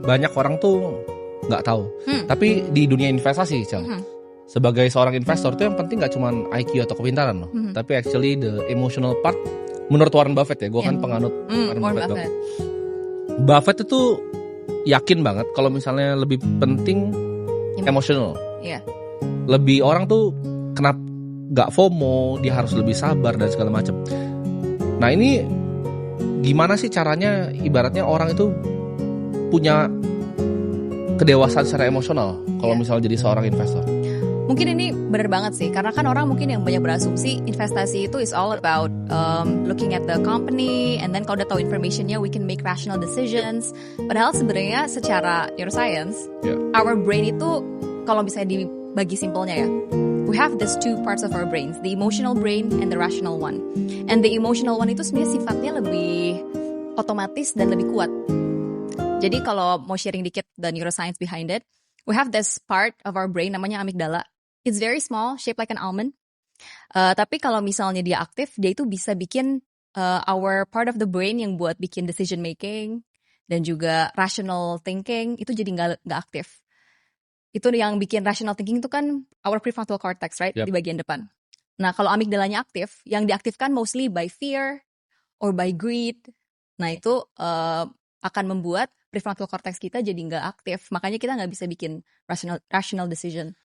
banyak orang tuh nggak tahu. Tapi di dunia investasi, Cel, sebagai seorang investor tuh yang penting nggak cuma IQ atau kepintaran loh, tapi actually the emotional part. Menurut Warren Buffett ya, gue kan penganut Warren Buffett. Buffett itu yakin banget kalau misalnya lebih penting emosional. Iya. Lebih orang tuh kenapa nggak FOMO, dia harus lebih sabar dan segala macam. Nah ini gimana sih caranya, ibaratnya orang itu punya kedewasaan secara emosional kalau misalnya jadi seorang investor? Mungkin ini benar banget sih, karena kan orang mungkin yang banyak berasumsi investasi itu is all about looking at the company, and then kalau udah tahu informationnya we can make rational decisions. Padahal sebenarnya secara neuroscience, our brain itu kalau misalnya dibagi simpelnya ya, we have these two parts of our brains, the emotional brain and the rational one. And the emotional one itu sebenarnya sifatnya lebih otomatis dan lebih kuat. Jadi kalau mau sharing dikit the neuroscience behind it, we have this part of our brain namanya amygdala. It's very small, shaped like an almond. Tapi kalau misalnya dia aktif, dia itu bisa bikin our part of the brain yang buat bikin decision making dan juga rational thinking itu jadi nggak aktif. Itu yang bikin rational thinking itu kan our prefrontal cortex, right? Di bagian depan. Nah kalau amigdalanya aktif, yang diaktifkan mostly by fear or by greed. Nah itu akan membuat prefrontal cortex kita jadi nggak aktif. Makanya kita nggak bisa bikin rational decision.